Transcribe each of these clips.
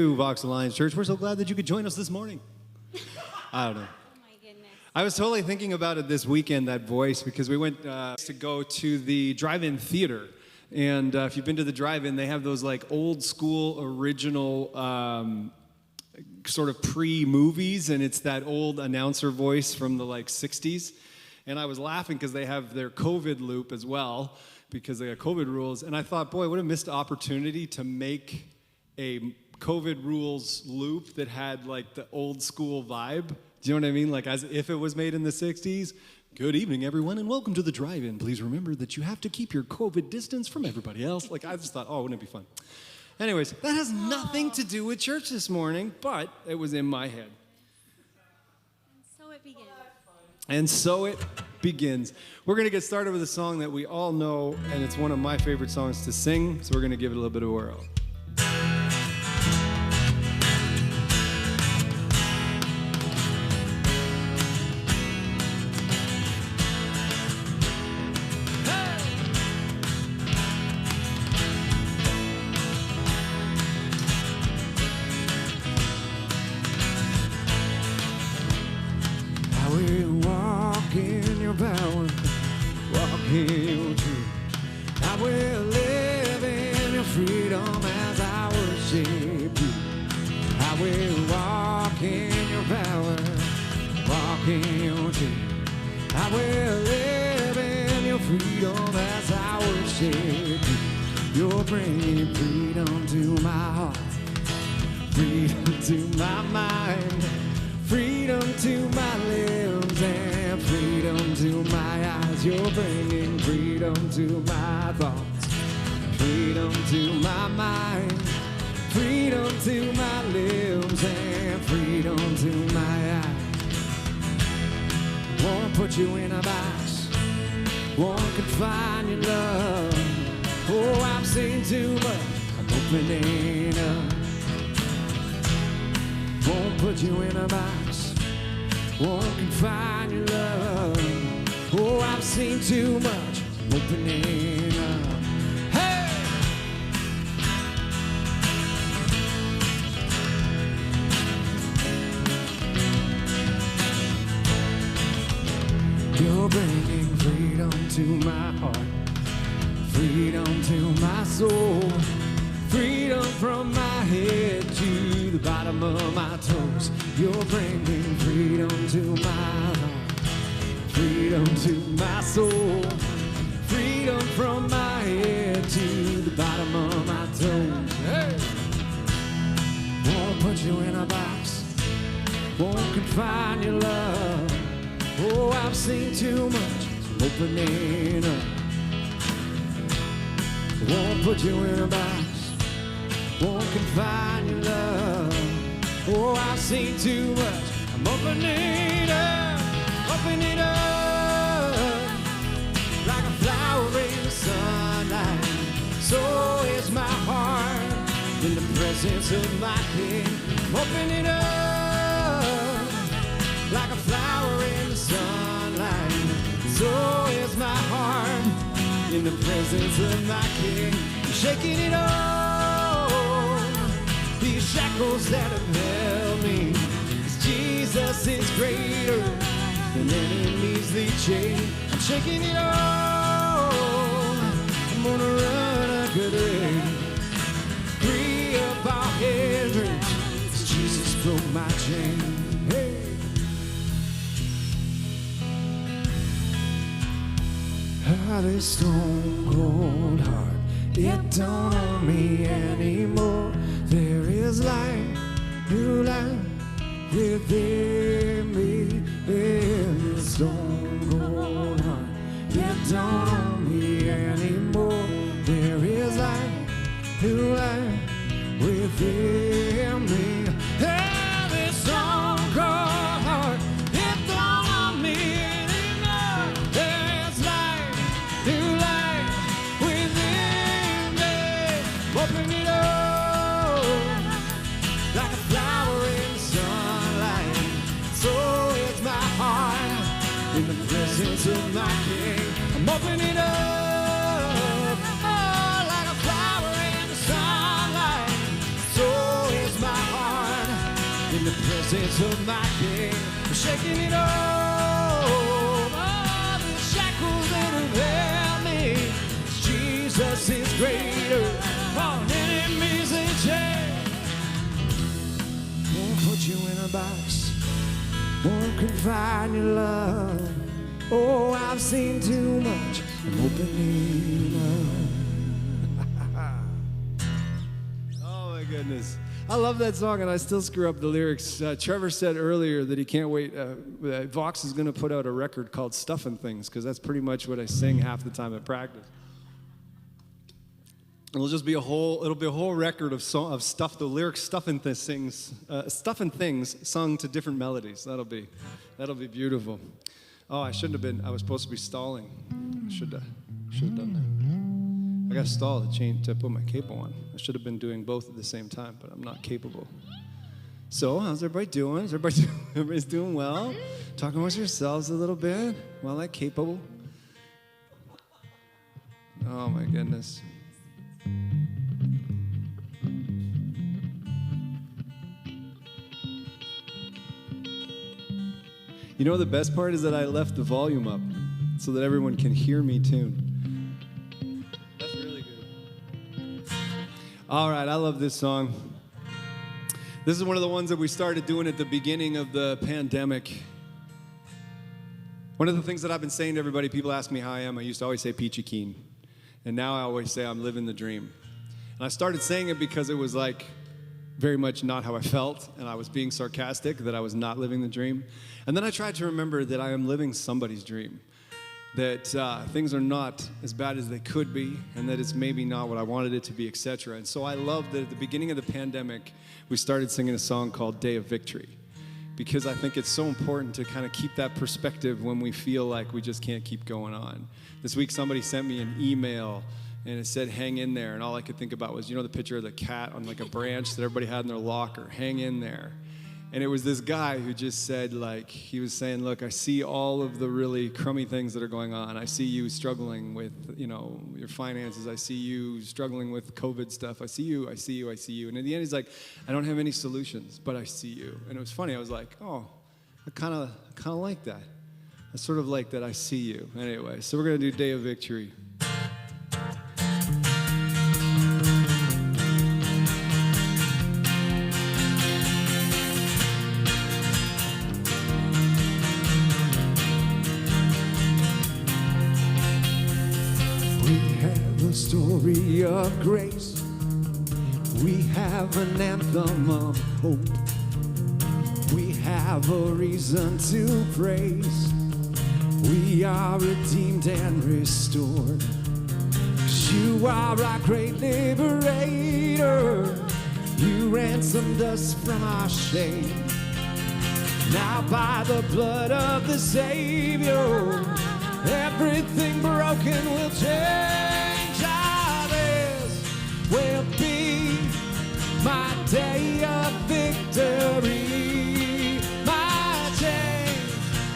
Vox Alliance Church. We're so glad that you could join us this morning. I don't know. Oh my goodness. I was totally thinking about it this weekend, that voice, because we went to go to the drive-in theater. And if you've been to the drive-in, they have those like old school original sort of pre-movies, and it's that old announcer voice from the like 60s. And I was laughing because they have their COVID loop as well, because they got COVID rules. And I thought, boy, what a missed opportunity to make a COVID rules loop that had like the old school vibe. Do you know what I mean? Like as if it was made in the 60s. Good evening, everyone, and welcome to the drive-in. Please remember that you have to keep your COVID distance from everybody else. Like I just thought, oh, wouldn't it be fun? Anyways, that has nothing to do with church this morning, but it was in my head. So it begins. And so it begins. We're going to get started with a song that we all know, and it's one of my favorite songs to sing, so we're going to give it a little bit of a whirl. You're bringing freedom to my heart, freedom to my mind, freedom to my limbs, and freedom to my eyes. You're bringing freedom to my thoughts, freedom to my mind, freedom to my limbs, and freedom to my eyes. Won't put you in a box, won't confine your love. Oh, I've seen too much, I'm opening up. Won't put you in a box, won't confine your love. Oh, I've seen too much, I'm opening up. Hey! You're bringing freedom to my heart, freedom to my soul, freedom from my head to the bottom of my toes. You're bringing freedom to my heart, freedom to my soul, freedom from my head to the bottom of my toes. Hey! Won't put you in a box, won't confine your love. Oh, I've seen too much, so opening up. Won't put you in a box, won't confine your love. Oh, I've seen too much, I'm opening up, opening up. Like a flower in the sunlight, so is my heart in the presence of my King. I'm opening up, like a flower in the sunlight, so is my heart in the presence of my King. I'm shaking it off, these shackles that have held me. 'Cause Jesus is greater than any measly chain. I'm shaking it off, I'm gonna run a good race, free up our hindrance, 'cause Jesus broke my chain. Hey. This stone cold heart, it don't own me anymore. There is light, new life within me. In this stone cold heart, it don't own me anymore. There is light, new life within me. Hey, this stone cold heart, it don't own me anymore. There's light, new life within me. Open it up like a flower in the sunlight. So is my heart in the presence of my King. I'm opening up, oh, like a flower in the sunlight. So is my in the presence of my King. I'm shaking it off, all the shackles that have held me. Jesus is greater, all enemies in chains. Won't put you in a box, won't confine your love. Oh, I've seen too much, I'm opening up. Oh my goodness. I love that song, and I still screw up the lyrics. Trevor said earlier that he can't wait. Vox is going to put out a record called Stuffin' Things, because that's pretty much what I sing half the time at practice. It'll just be a whole record of stuff, the lyrics stuffing things sung to different melodies. That'll be beautiful. Oh, I shouldn't have been. I was supposed to be stalling. I should have done that. I got to stall to put my capo on. I should have been doing both at the same time, but I'm not capable. So, how's everybody doing? Everybody's doing well? Talking amongst yourselves a little bit while I capo. Oh my goodness. You know, the best part is that I left the volume up so that everyone can hear me tune. That's really good. All right, I love this song. This is one of the ones that we started doing at the beginning of the pandemic. One of the things that I've been saying to everybody, people ask me how I am. I used to always say peachy keen. And now I always say I'm living the dream. And I started saying it because it was like very much not how I felt, and I was being sarcastic that I was not living the dream. And then I tried to remember that I am living somebody's dream, that things are not as bad as they could be, and that it's maybe not what I wanted it to be, etc. And so I love that at the beginning of the pandemic, we started singing a song called Day of Victory, because I think it's so important to kind of keep that perspective when we feel like we just can't keep going on. This week somebody sent me an email and it said, hang in there. And all I could think about was, you know, the picture of the cat on like a branch that everybody had in their locker, hang in there. And it was this guy who just said, like, he was saying, look, I see all of the really crummy things that are going on. I see you struggling with, you know, your finances. I see you struggling with COVID stuff. I see you. And in the end, he's like, I don't have any solutions, but I see you. And it was funny. I was like, oh, I kind of like that. I sort of like that I see you. Anyway, so we're going to do Day of Victory. Story of grace, we have an anthem of hope, we have a reason to praise, we are redeemed and restored, 'cause you are our great liberator, you ransomed us from our shame, now by the blood of the Savior, everything broken will change. Will be my day of victory. My chains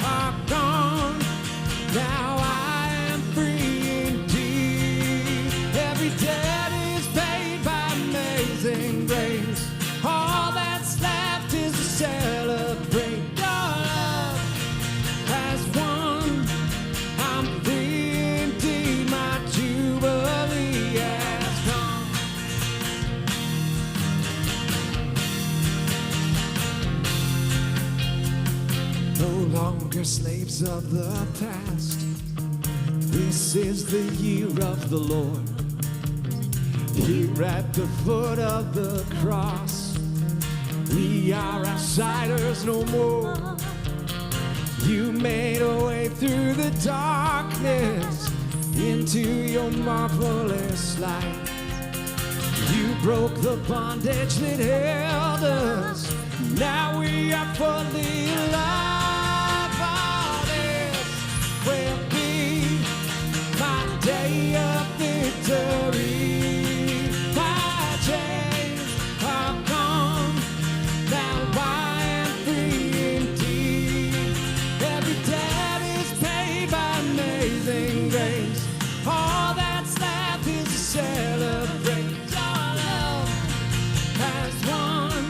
are gone. Now I am free indeed. Every debt is paid by amazing grace. All that's left is to celebrate. Your love has won. I'm free indeed. My jubilee has come. No longer slaves of the past. This is the year of the Lord. Here at the foot of the cross, we are outsiders no more. You made a way through the darkness into your marvelous light. You broke the bondage that held us. Now we are fully alive. All this will be my day of victory. My chains are gone. Now I am free indeed. Every debt is paid by amazing grace. All that's left is to celebrate. Your love has won.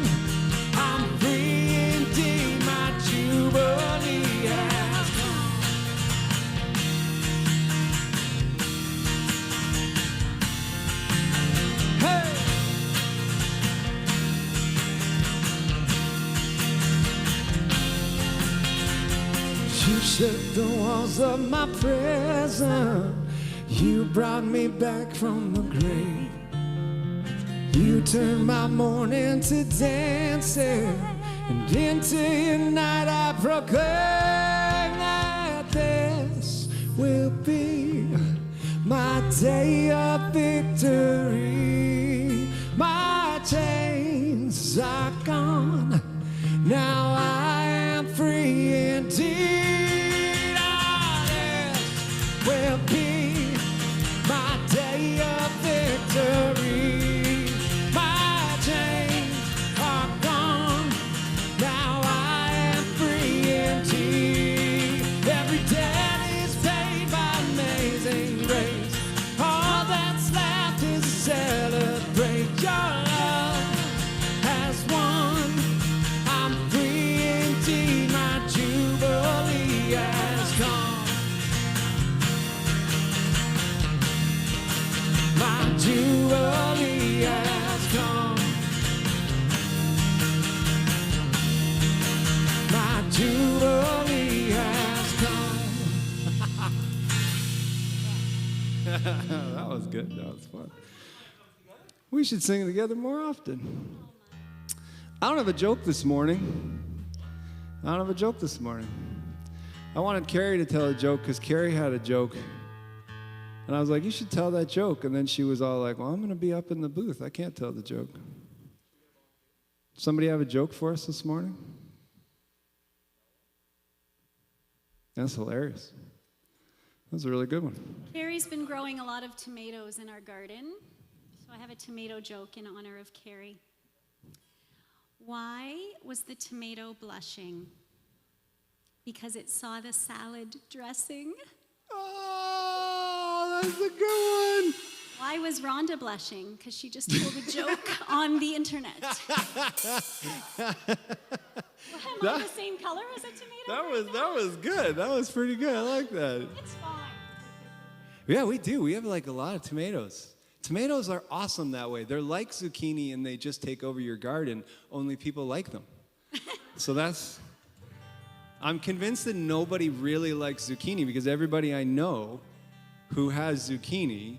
I'm free You shook the walls of my prison. You brought me back from the grave. You turned my mourning to dancing, and into your night I proclaim that this will be my day of victory. My chains are gone, now I am free indeed. Ah, this will be my day of victory. My chains are gone, now I am free indeed. Every debt is paid by amazing grace. All that's left is to celebrate. Your love has won. I'm free indeed. My jubilee has come. My jubilee has come. My jubilee has come. That was good. That was fun. We should sing together more often. I don't have a joke this morning. I wanted Carrie to tell a joke because Carrie had a joke. And I was like, you should tell that joke. And then she was all like, well, I'm going to be up in the booth. I can't tell the joke. Somebody have a joke for us this morning? That's hilarious. That was a really good one. Carrie's been growing a lot of tomatoes in our garden. So I have a tomato joke in honor of Carrie. Why was the tomato blushing? Because it saw the salad dressing. Oh, that's a good one. Why was Rhonda blushing? Because she just told a joke on the internet. Well, am I the same color as a tomato? That was good. That was pretty good. I like that. It's fine. Yeah, we do. We have like a lot of tomatoes. Tomatoes are awesome that way. They're like zucchini and they just take over your garden, only people like them. So I'm convinced that nobody really likes zucchini because everybody I know who has zucchini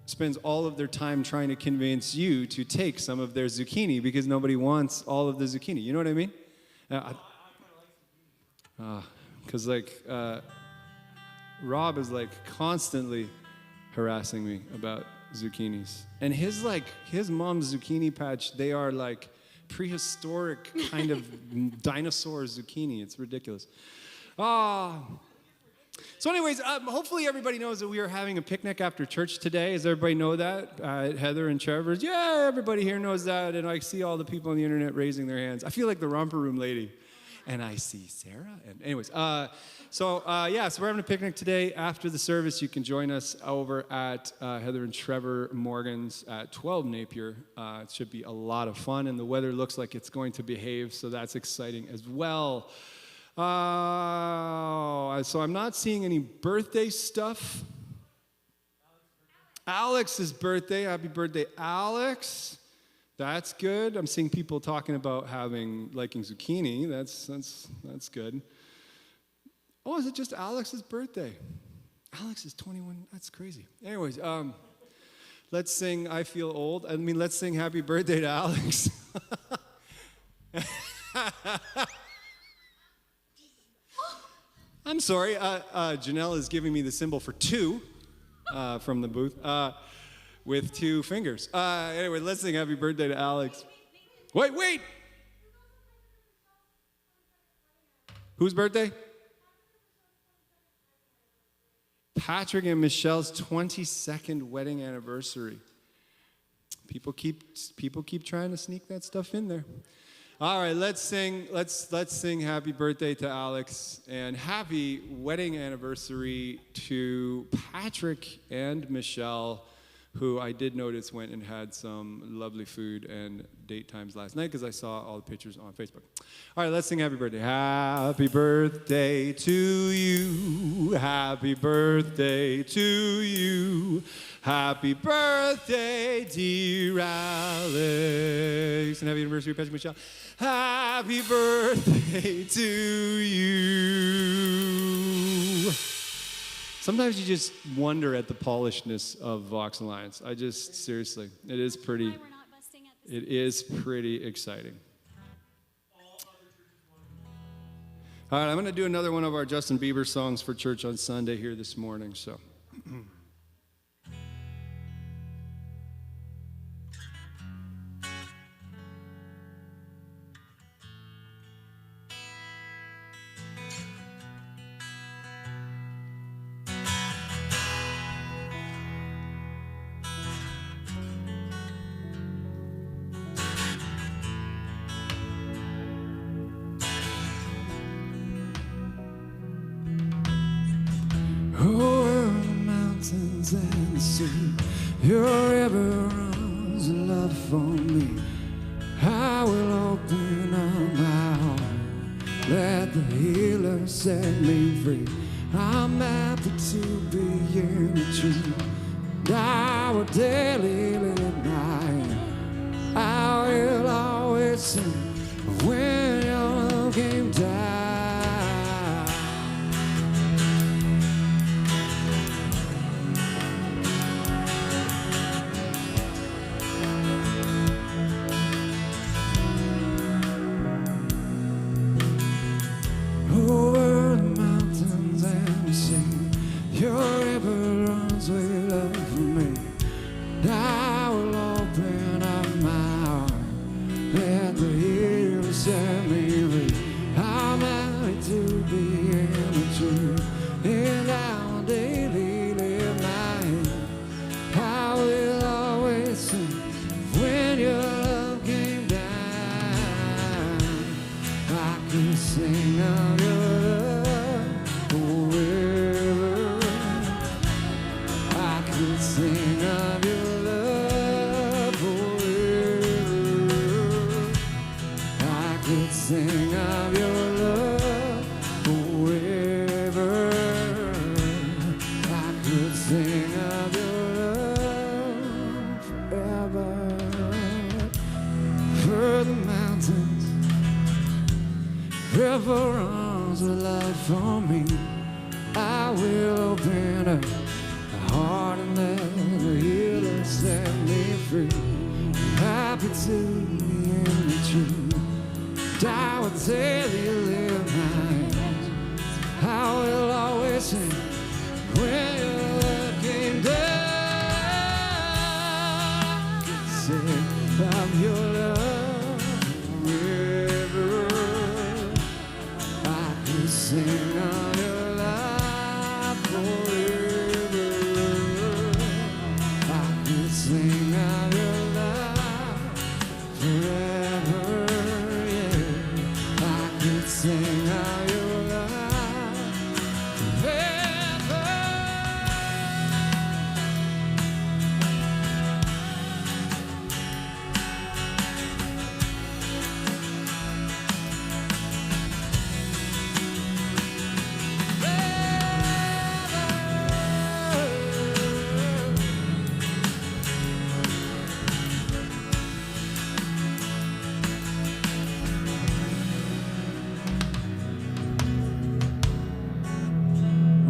spends all of their time trying to convince you to take some of their zucchini because nobody wants all of the zucchini. You know what I mean? Because Rob is like constantly harassing me about zucchinis. And his mom's zucchini patch, they are like prehistoric kind of dinosaur zucchini. It's ridiculous. So anyways, hopefully everybody knows that we are having a picnic after church today. Does everybody know that? Heather and Trevor's. Yeah, everybody here knows that. And I see all the people on the internet raising their hands. I feel like the romper room lady. And I see Sarah. And anyways, so we're having a picnic today. After the service, you can join us over at Heather and Trevor Morgan's at 12 Napier. It should be a lot of fun, and the weather looks like it's going to behave, so that's exciting as well. So I'm not seeing any birthday stuff. Alex's birthday. Happy birthday, Alex. That's good. I'm seeing people talking about liking zucchini. That's good. Oh, is it just Alex's birthday? Alex is 21. That's crazy. Anyways, let's sing I Feel Old. Let's sing Happy Birthday to Alex. I'm sorry. Janelle is giving me the symbol for 2 from the booth. With 2 fingers. Anyway, let's sing Happy Birthday to Alex. Wait! Whose birthday? Patrick and Michelle's 22nd wedding anniversary. People keep trying to sneak that stuff in there. All right, let's sing Happy Birthday to Alex and happy wedding anniversary to Patrick and Michelle. who I did notice went and had some lovely food and date times last night because I saw all the pictures on Facebook. All right, let's sing happy birthday. Happy birthday to you. Happy birthday to you. Happy birthday, dear Alex. And happy anniversary, Pastor Michelle. Happy birthday to you. Sometimes you just wonder at the polishedness of Vox Alliance. Seriously, it is pretty, Why we're not busting at this. it is pretty exciting. All right, I'm going to do another one of our Justin Bieber songs for church on Sunday here this morning, so. Over the mountains and the sea, your river runs in love for me. I will open up my heart, let the healer set me free. I'm happy to be in the truth. I will daily live my I will always sing when your love came down. Over the mountains and the sea, your river runs with love for me. I will open up my heart, let the healer set me free. I'm happy to be in the truth, and I will daily live my hand. I will always sing when your love came down. I could sing of your love forever. I could sing of your love forever. I could sing of your love forever. I could sing of your love forever. For the mountains, river runs with love for me. I will open up my heart and let the healer set me free. Happy to be in the truth. I will daily live my hands. I will always sing when your love came down. Sing of your love forever. I could sing of your love forever. I could sing of your love forever. Yeah. I could sing of your love forever.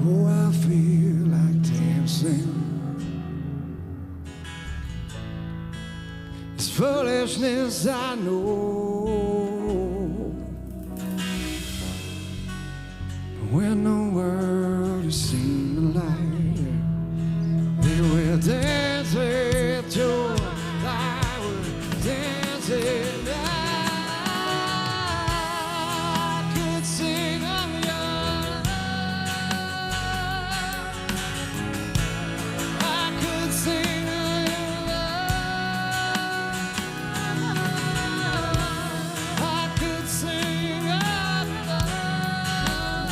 Oh, I feel like dancing. It's foolishness, I know. When the world has seen the light, they will dance with joy. I will dance with I could sing of your love. I could sing of your love. I could sing of your love.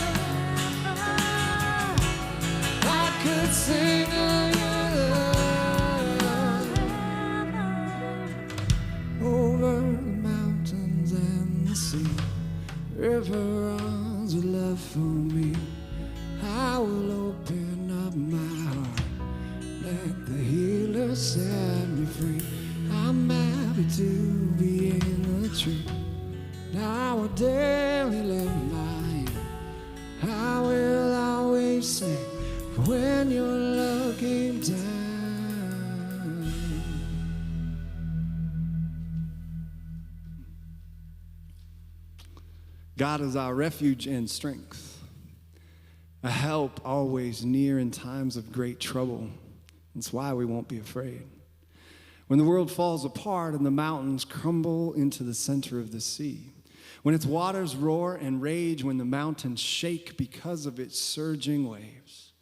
river runs with love for me. I will open up my heart, let the healer set me free. I'm happy to be in the tree. Now I daily live my end. I will always sing when your love came down. God is our refuge and strength, a help always near in times of great trouble. That's why we won't be afraid. When the world falls apart and the mountains crumble into the center of the sea, when its waters roar and rage, when the mountains shake because of its surging waves.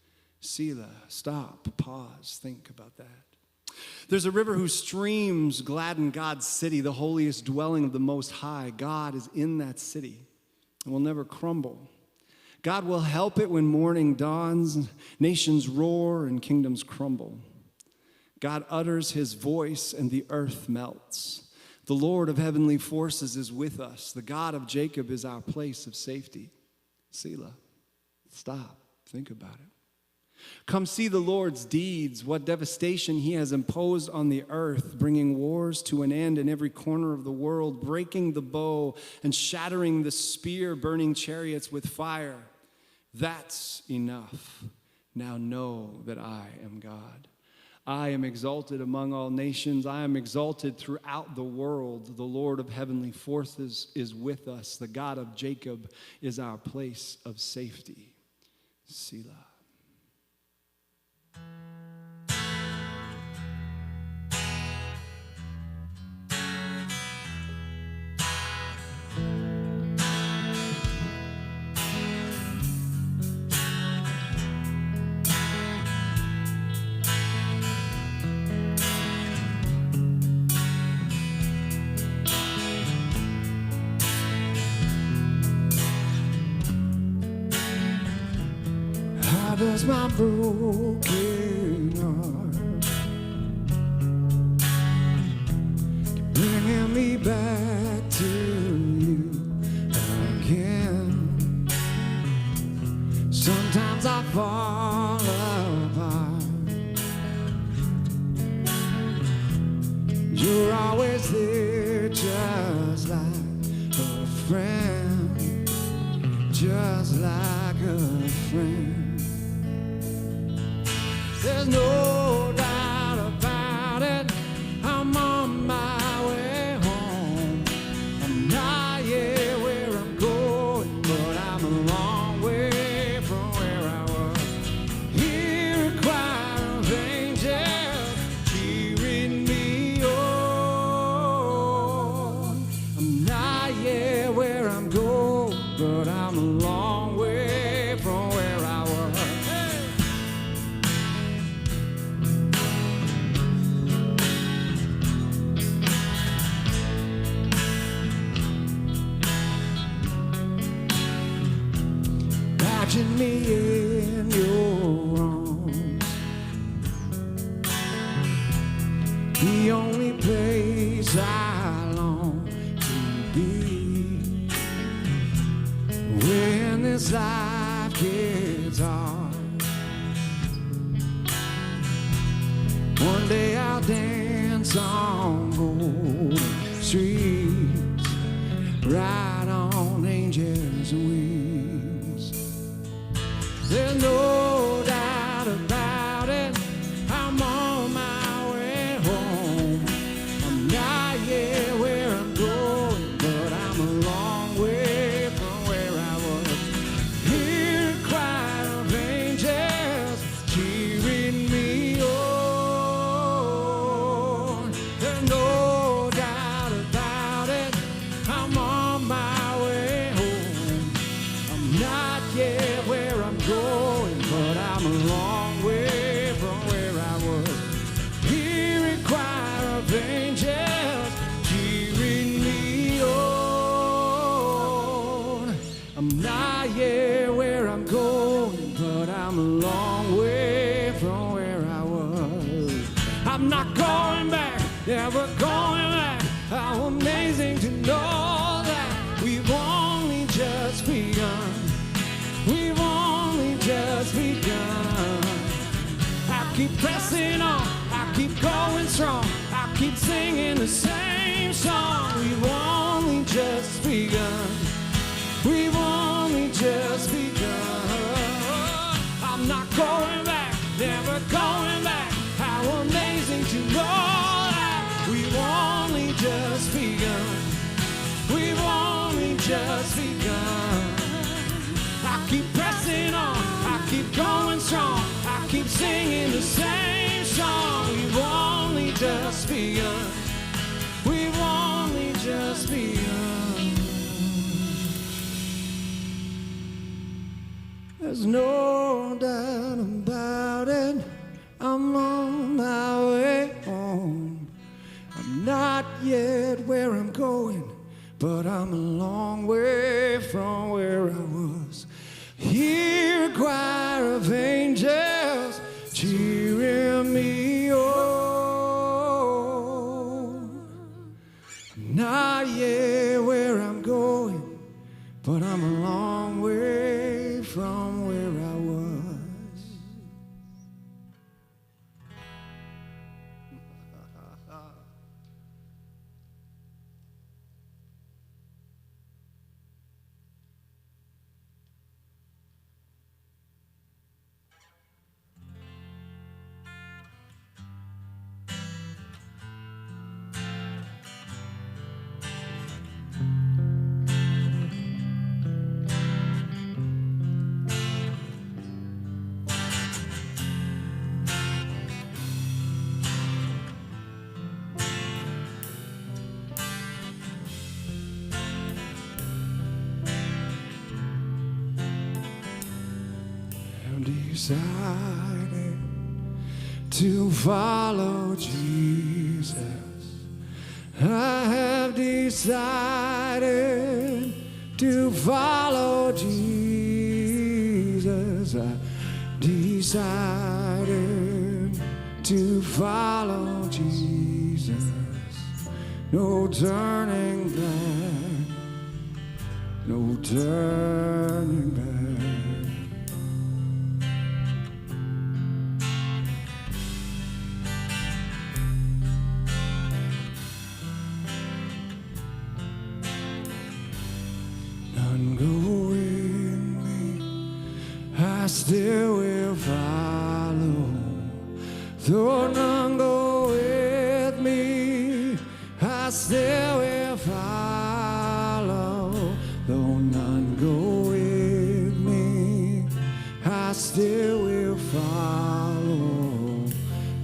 Selah, stop, pause, think about that. There's a river whose streams gladden God's city, the holiest dwelling of the Most High. God is in that city and will never crumble. God will help it when morning dawns, nations roar and kingdoms crumble. God utters his voice and the earth melts. The Lord of heavenly forces is with us. The God of Jacob is our place of safety. Selah, stop, think about it. Come see the Lord's deeds, what devastation he has imposed on the earth, bringing wars to an end in every corner of the world, breaking the bow and shattering the spear, burning chariots with fire. That's enough. Now know that I am God. I am exalted among all nations. I am exalted throughout the world. The Lord of heavenly forces is with us. The God of Jacob is our place of safety. Selah. Does my broken heart bringing me back to you again? Sometimes I fall apart. You're always there, just like a friend, just like a friend. There's no doubt about it, I'm on my way home. I'm not yet where I'm going, but I'm a long way from where I was. Hear a choir of angels cheering me on. I'm not yet where I'm going, but I'm a long way from where I was. Imagine me in your arms, the only place I long to be. When this life gets hard, one day I'll dance on golden streets, ride on angels' wings. There's no doubt about it, I'm on my way home. I'm not yet where I'm going, but I'm a long way from where I was. Hear a choir of angels cheering me on. There's no doubt about it, I'm on my way home. I'm not yet where I'm going, but I'm a long way from where I was. Hear a choir of angels cheering me on. I'm not yet where I'm going, but I'm a long way from where I was. I'm not going back, never going back. How amazing to know that we've only just pressing on, I'll keep going strong, I'll keep singing the same song. We've only just begun. We've only just begun. I'm not going back, never going back. How amazing to know that we've only just begun. We've only just begun. I'll keep pressing on, I'll keep going strong, I'll keep singing the same song. We've only just begun. We've only just begun. There's no doubt about it, I'm on my way home. I'm not yet where I'm going, but I'm a long way from where I was. Hear a choir of angels cheering me on. Not yet where I'm going, but I'm a long way from where I was. Decided to follow Jesus. I have decided to follow Jesus. I decided to follow Jesus. No turning back. No turning back. I still will follow, though none go with me. I still will follow, though none go with me. I still will follow,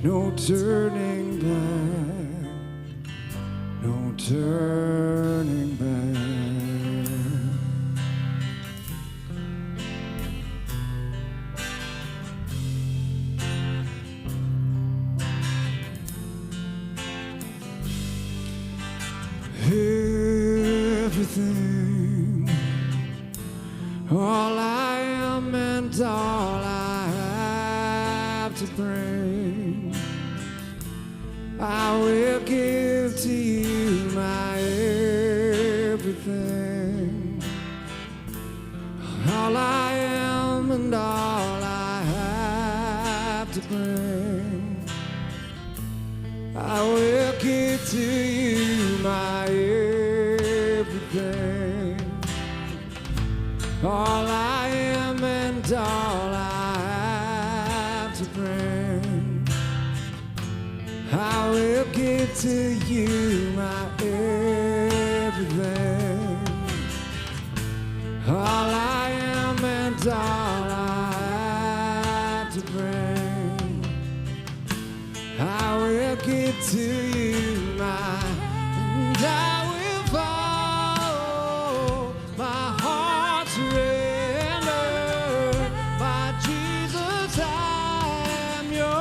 no turning back, no turning back. Everything, all I am and all I have to bring, I will give to you my everything. All I am and all I have to bring, I will give to you my everything. All I am and all I have to bring, I will give to you my everything. All I am and all I have to bring, I will give to you my, and I will follow my heart surrender. My Jesus, I am yours,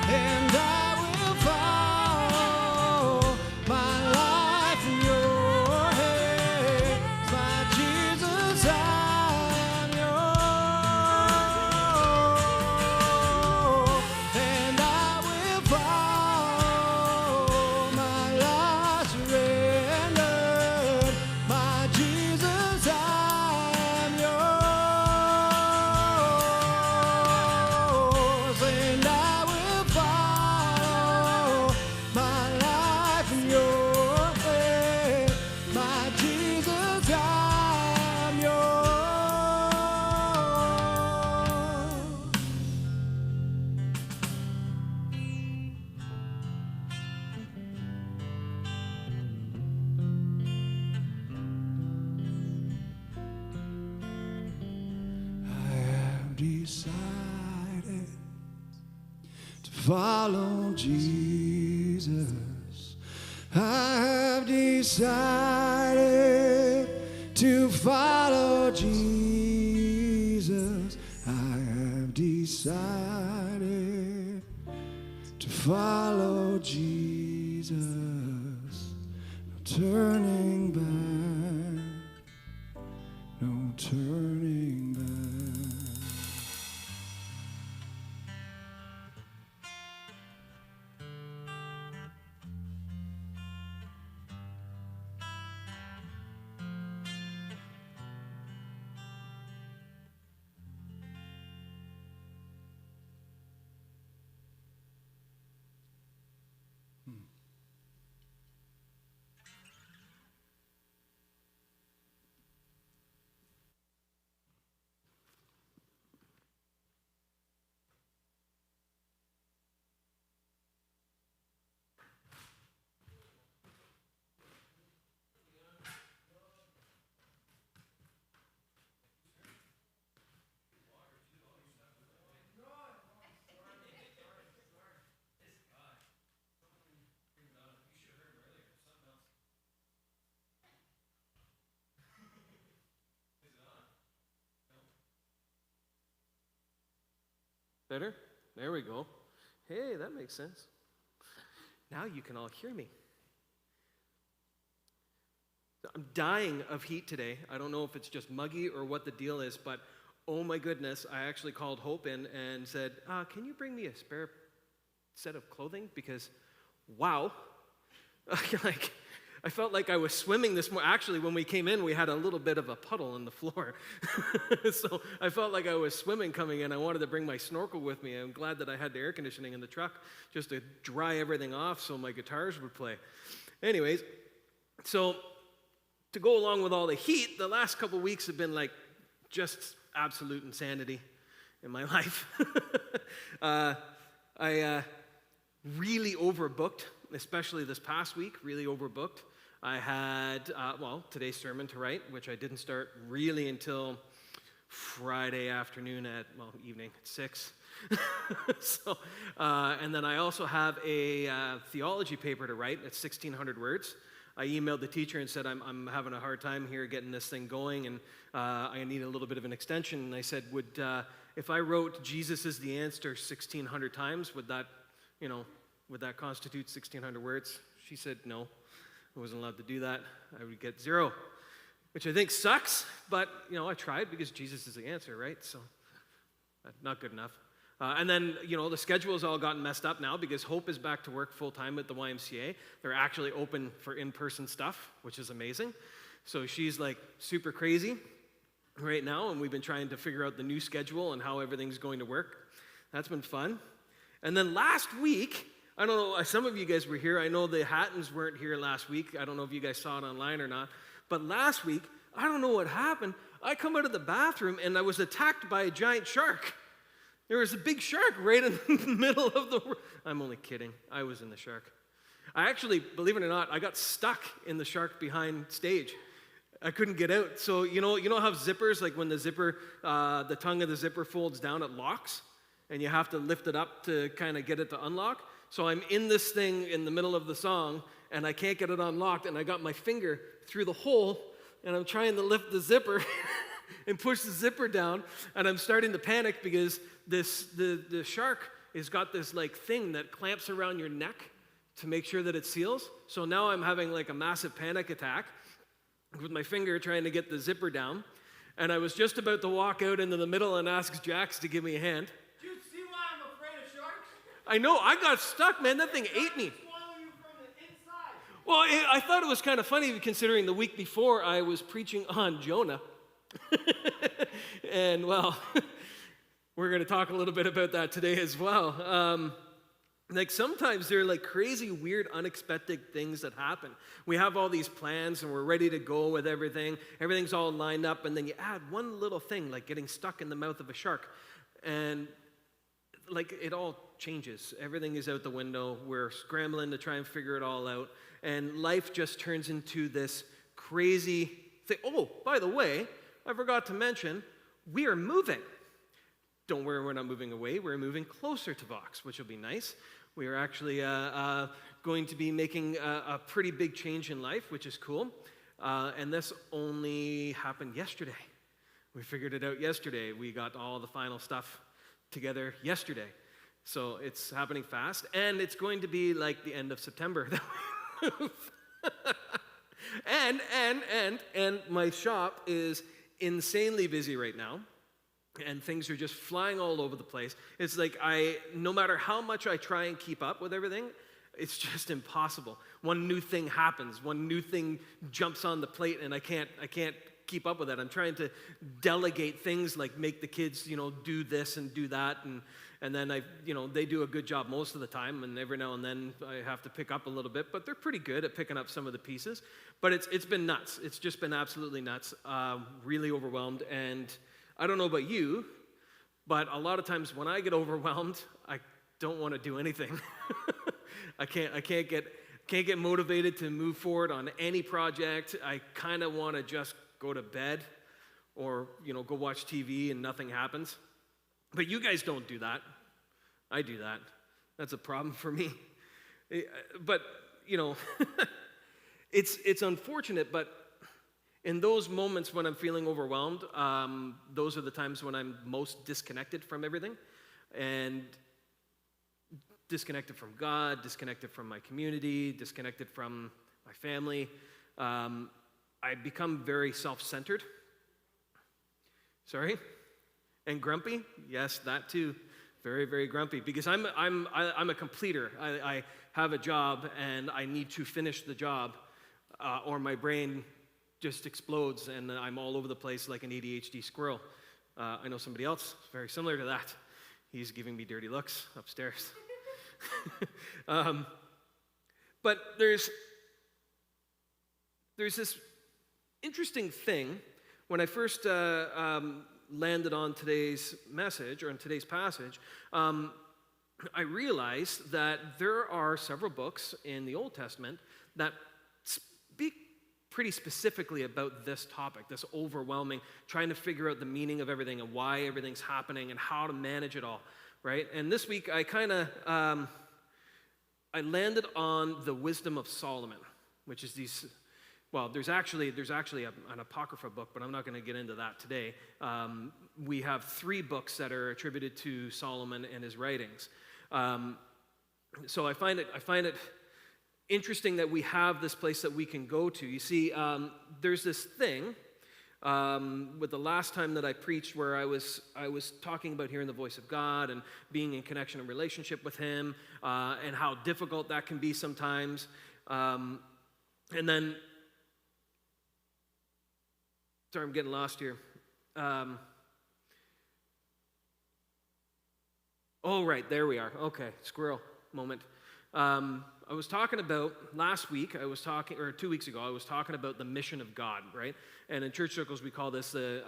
and I will follow my life in your hands. My decided to follow Jesus. I have decided to follow Jesus. I have decided to follow Jesus. No turning back, no turning back. Better? There we go. Hey, that makes sense. Now you can all hear me. I'm dying of heat today. I don't know if it's just muggy or what the deal is, but oh my goodness, I actually called Hope in and said, can you bring me a spare set of clothing? Because, wow, I felt like I was swimming this morning. Actually, when we came in, we had a little bit of a puddle on the floor. So I felt like I was swimming coming in. I wanted to bring my snorkel with me. I'm glad that I had the air conditioning in the truck just to dry everything off so my guitars would play. Anyways, so to go along with all the heat, the last couple weeks have been like just absolute insanity in my life. I really overbooked, especially this past week, really overbooked. I had, today's sermon to write, which I didn't start really until Friday afternoon evening at 6. And then I also have a theology paper to write at 1,600 words. I emailed the teacher and said, I'm having a hard time here getting this thing going, and I need a little bit of an extension. And I said, if I wrote Jesus is the answer 1,600 times, would that constitute 1,600 words? She said, no, I wasn't allowed to do that. I would get 0, which I think sucks, but, I tried because Jesus is the answer, right? So, not good enough. And then, the schedule's all gotten messed up now because Hope is back to work full-time at the YMCA. They're actually open for in-person stuff, which is amazing. So she's like super crazy right now, and we've been trying to figure out the new schedule and how everything's going to work. That's been fun. And then last week, I don't know, some of you guys were here. I know the Hattons weren't here last week. I don't know if you guys saw it online or not. But last week, I don't know what happened. I come out of the bathroom, and I was attacked by a giant shark. There was a big shark right in the middle of the... I'm only kidding. I was in the shark. I actually, believe it or not, I got stuck in the shark behind stage. I couldn't get out. So, you know how zippers, like when the zipper, the tongue of the zipper folds down, it locks? And you have to lift it up to kind of get it to unlock. So I'm in this thing in the middle of the song, and I can't get it unlocked, and I got my finger through the hole, and I'm trying to lift the zipper and push the zipper down, and I'm starting to panic because the shark has got this like thing that clamps around your neck to make sure that it seals. So now I'm having like a massive panic attack with my finger trying to get the zipper down, and I was just about to walk out into the middle and ask Jax to give me a hand. I know, I got stuck, man. That thing ate me. Well, I thought it was kind of funny considering the week before I was preaching on Jonah. And, well, we're going to talk a little bit about that today as well. Sometimes there are like crazy, weird, unexpected things that happen. We have all these plans and we're ready to go with everything. Everything's all lined up, and then you add one little thing like getting stuck in the mouth of a shark. And like it all changes. Everything is out the window. We're scrambling to try and figure it all out. And life just turns into this crazy thing. Oh, by the way, I forgot to mention, we are moving. don't worry, we're not moving away. We're moving closer to Vox, which will be nice. We are actually going to be making a pretty big change in life, which is cool. And this only happened yesterday. We figured it out yesterday. We got all the final stuff together yesterday. So it's happening fast. And it's going to be like the end of September that we move. And my shop is insanely busy right now. And things are just flying all over the place. It's like no matter how much I try and keep up with everything, it's just impossible. One new thing happens. One new thing jumps on the plate, and I can't keep up with that. I'm trying to delegate things like make the kids, do this and do that, and then they do a good job most of the time, and every now and then I have to pick up a little bit, but they're pretty good at picking up some of the pieces. But it's been nuts. It's just been absolutely nuts. Really overwhelmed, and I don't know about you, but a lot of times when I get overwhelmed, I don't want to do anything. I can't get motivated to move forward on any project. I kind of want to just go to bed or, go watch TV and nothing happens. But you guys don't do that. I do that. That's a problem for me. But, it's unfortunate, but in those moments when I'm feeling overwhelmed, those are the times when I'm most disconnected from everything. And disconnected from God, disconnected from my community, disconnected from my family. I become very self-centered. Sorry? And grumpy? Yes, that too. Very, very grumpy. Because I'm a completer. I have a job and I need to finish the job, or my brain just explodes and I'm all over the place like an ADHD squirrel. I know somebody else very similar to that. He's giving me dirty looks upstairs. But there's this interesting thing. When I first landed on today's message, or on today's passage, I realized that there are several books in the Old Testament that speak pretty specifically about this topic, this overwhelming, trying to figure out the meaning of everything and why everything's happening and how to manage it all, right? And this week I I landed on the Wisdom of Solomon, which is there's actually an apocrypha book, but I'm not going to get into that today. We have 3 books that are attributed to Solomon and his writings. So I find it interesting that we have this place that we can go to. You see, there's this thing with the last time that I preached where I was talking about hearing the voice of God and being in connection and relationship with Him, and how difficult that can be sometimes. And then, sorry, I'm getting lost here. Oh, right, there we are. Okay, squirrel moment. I was talking about last week, or 2 weeks ago, I was talking about the mission of God, right? And in church circles, we call this the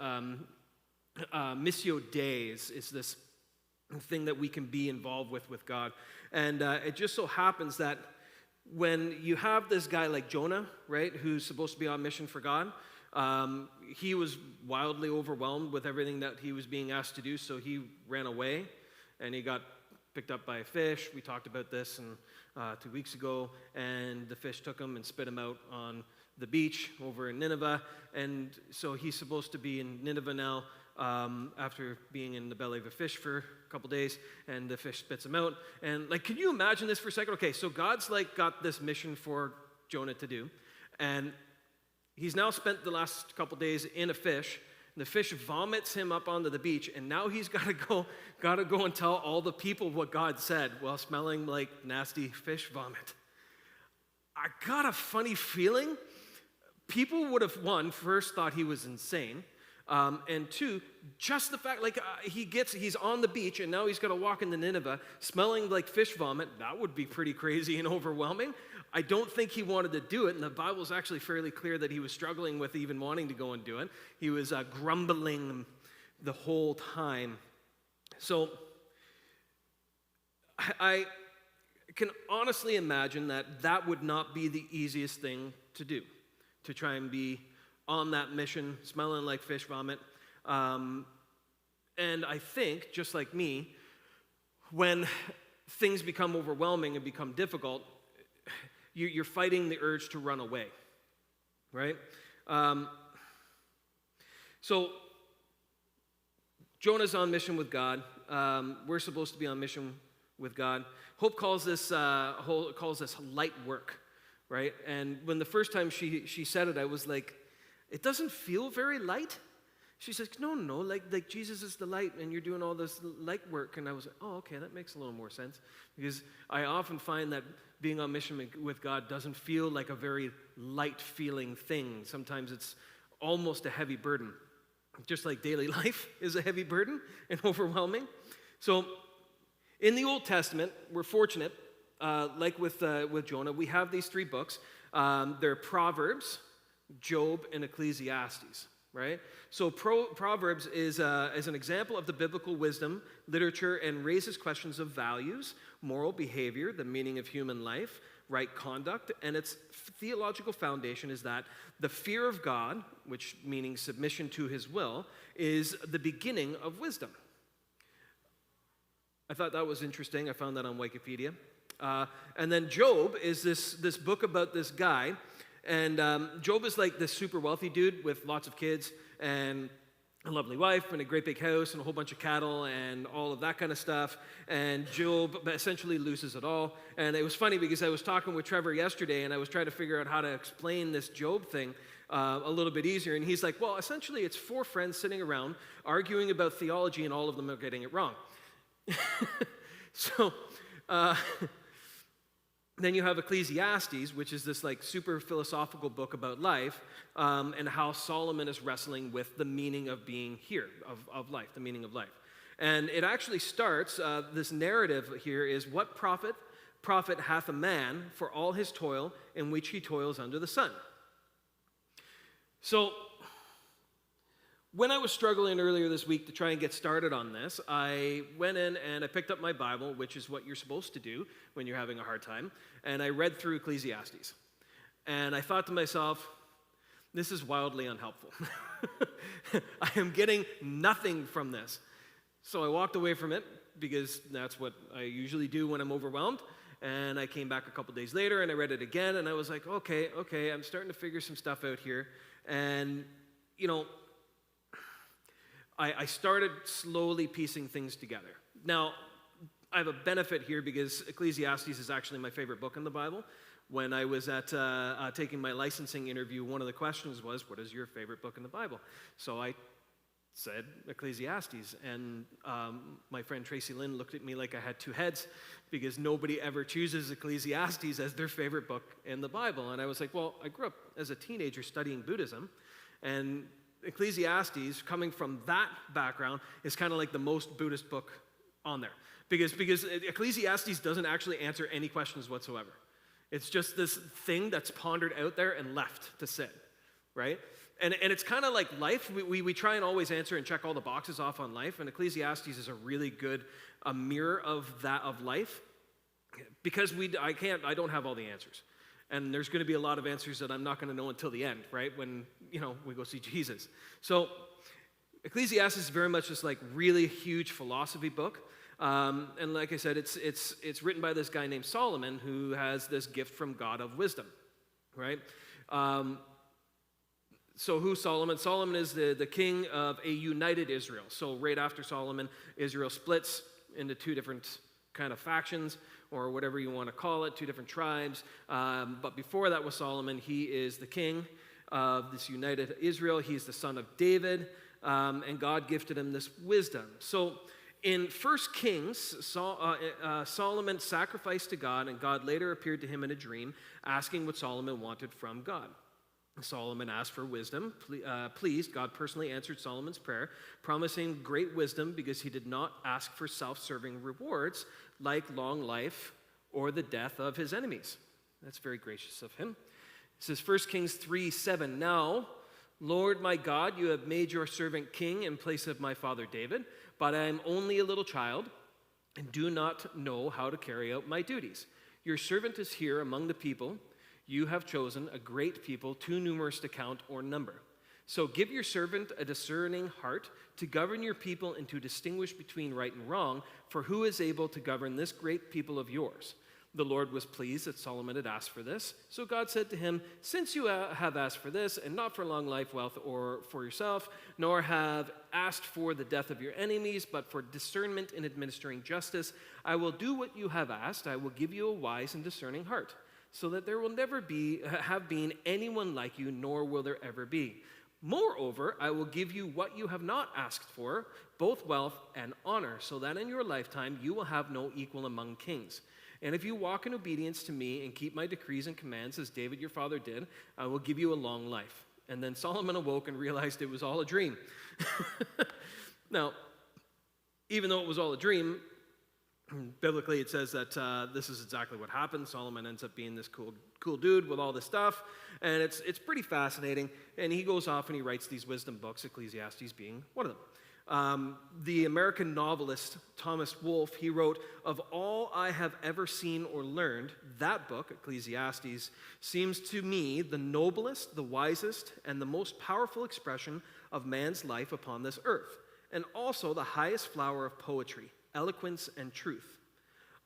Missio Dei, is this thing that we can be involved with God. And it just so happens that when you have this guy like Jonah, right, who's supposed to be on mission for God, he was wildly overwhelmed with everything that he was being asked to do, so he ran away, and he got picked up by a fish. We talked about this 2 weeks ago, and the fish took him and spit him out on the beach over in Nineveh, and so he's supposed to be in Nineveh now after being in the belly of a fish for a couple days, and the fish spits him out. And can you imagine this for a second? Okay, so God's got this mission for Jonah to do, and he's now spent the last couple days in a fish. The fish vomits him up onto the beach, and now he's got to go and tell all the people what God said while smelling like nasty fish vomit. I got a funny feeling. People would have, one, first thought he was insane, and 2, just the fact, he's on the beach, and now he's got to walk into Nineveh smelling like fish vomit. That would be pretty crazy and overwhelming. I don't think he wanted to do it, and the Bible's actually fairly clear that he was struggling with even wanting to go and do it. He was grumbling the whole time. So I can honestly imagine that would not be the easiest thing to do, to try and be on that mission, smelling like fish vomit. And I think, just like me, when things become overwhelming and become difficult, you're fighting the urge to run away, right? So Jonah's on mission with God. We're supposed to be on mission with God. Hope calls this light work, right? And when the first time she said it, I was like, it doesn't feel very light. She says, no, like Jesus is the light, and you're doing all this light work. And I was like, oh, okay, that makes a little more sense. Because I often find that being on mission with God doesn't feel like a very light-feeling thing. Sometimes it's almost a heavy burden. Just like daily life is a heavy burden and overwhelming. So in the Old Testament, we're fortunate, like with Jonah, we have these 3 books. They're Proverbs, Job, and Ecclesiastes. Right? So Proverbs is an example of the biblical wisdom, literature, and raises questions of values, moral behavior, the meaning of human life, right conduct, and its theological foundation is that the fear of God, which meaning submission to his will, is the beginning of wisdom. I thought that was interesting. I found that on Wikipedia. And then Job is this book about this guy. And Job is like this super wealthy dude with lots of kids and a lovely wife and a great big house and a whole bunch of cattle and all of that kind of stuff. And Job essentially loses it all. And it was funny because I was talking with Trevor yesterday and I was trying to figure out how to explain this Job thing a little bit easier. And he's like, well, essentially it's 4 friends sitting around arguing about theology and all of them are getting it wrong. So... Then you have Ecclesiastes, which is this like super philosophical book about life and how Solomon is wrestling with the meaning of being here, of life, the meaning of life. And it actually starts, this narrative here is, what profit hath a man for all his toil in which he toils under the sun? So when I was struggling earlier this week to try and get started on this, I went in and I picked up my Bible, which is what you're supposed to do when you're having a hard time, and I read through Ecclesiastes. And I thought to myself, this is wildly unhelpful. I am getting nothing from this. So I walked away from it because that's what I usually do when I'm overwhelmed. And I came back a couple days later and I read it again and I was like, okay, I'm starting to figure some stuff out here. And, you know, I started slowly piecing things together. Now, I have a benefit here because Ecclesiastes is actually my favorite book in the Bible. When I was at taking my licensing interview, one of the questions was, what is your favorite book in the Bible? So I said Ecclesiastes, and my friend Tracy Lynn looked at me like I had 2 heads because nobody ever chooses Ecclesiastes as their favorite book in the Bible. And I was like, well, I grew up as a teenager studying Buddhism, and Ecclesiastes, coming from that background, is kind of like the most Buddhist book on there. Because Ecclesiastes doesn't actually answer any questions whatsoever. It's just this thing that's pondered out there and left to sit, right? And it's kind of like life. We try and always answer and check all the boxes off on life, and Ecclesiastes is a really good mirror of that, of life, because I don't have all the answers. And there's going to be a lot of answers that I'm not going to know until the end, right? When, we go see Jesus. So Ecclesiastes is very much this like really huge philosophy book. And like I said, it's written by this guy named Solomon who has this gift from God of wisdom, right? So who's Solomon? Solomon is the king of a united Israel. So right after Solomon, Israel splits into 2 different kind of factions, or whatever you want to call it, 2 different tribes. But before that was Solomon. He is the king of this united Israel. He's the son of David, and God gifted him this wisdom. So in 1 Kings, Solomon sacrificed to God, and God later appeared to him in a dream, asking what Solomon wanted from God. Solomon asked for wisdom. Pleased, God personally answered Solomon's prayer, promising great wisdom because he did not ask for self-serving rewards like long life or the death of his enemies. That's very gracious of him. It says 1 Kings 3:7. Now, Lord my God, you have made your servant king in place of my father David, but I am only a little child and do not know how to carry out my duties. Your servant is here among the people. You have chosen a great people, too numerous to count or number. So give your servant a discerning heart to govern your people and to distinguish between right and wrong, for who is able to govern this great people of yours? The Lord was pleased that Solomon had asked for this. So God said to him, since you have asked for this, and not for long life, wealth, or for yourself, nor have asked for the death of your enemies, but for discernment in administering justice, I will do what you have asked. I will give you a wise and discerning heart, so that there will never have been anyone like you, nor will there ever be. Moreover, I will give you what you have not asked for, both wealth and honor, so that in your lifetime you will have no equal among kings. And if you walk in obedience to me and keep my decrees and commands, as David your father did, I will give you a long life. And then Solomon awoke and realized it was all a dream. Now, even though it was all a dream, biblically it says that this is exactly what happened. Solomon ends up being this cool dude with all this stuff, and it's pretty fascinating. And he goes off and he writes these wisdom books, Ecclesiastes being one of them. The American novelist Thomas Wolfe, he wrote, of all I have ever seen or learned, that book, Ecclesiastes, seems to me the noblest, the wisest, and the most powerful expression of man's life upon this earth, and also the highest flower of poetry, eloquence, and truth.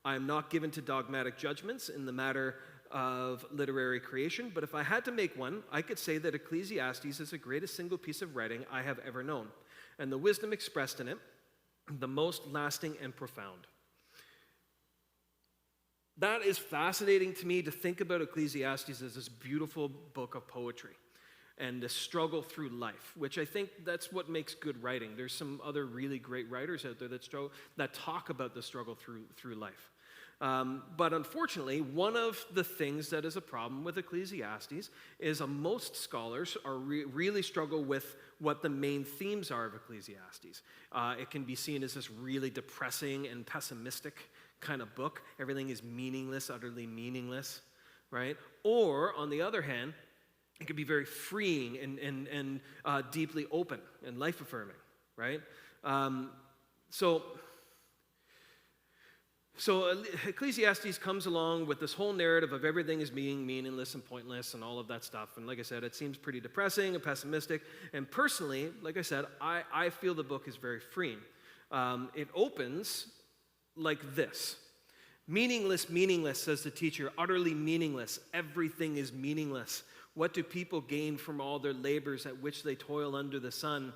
I am not given to dogmatic judgments in the matter of literary creation, but if I had to make one, I could say that Ecclesiastes is the greatest single piece of writing I have ever known, and the wisdom expressed in it, the most lasting and profound. That is fascinating to me, to think about Ecclesiastes as this beautiful book of poetry and the struggle through life, which I think that's what makes good writing. There's some other really great writers out there that talk about the struggle through life. But unfortunately, one of the things that is a problem with Ecclesiastes is most scholars really struggle with what the main themes are of Ecclesiastes. It can be seen as this really depressing and pessimistic kind of book. Everything is meaningless, utterly meaningless, right? Or, on the other hand, it can be very freeing and deeply open and life-affirming, right? So Ecclesiastes comes along with this whole narrative of everything as being meaningless and pointless and all of that stuff. And like I said, it seems pretty depressing and pessimistic. And personally, like I said, I feel the book is very freeing. It opens like this. Meaningless, meaningless, says the teacher, utterly meaningless. Everything is meaningless. What do people gain from all their labors at which they toil under the sun?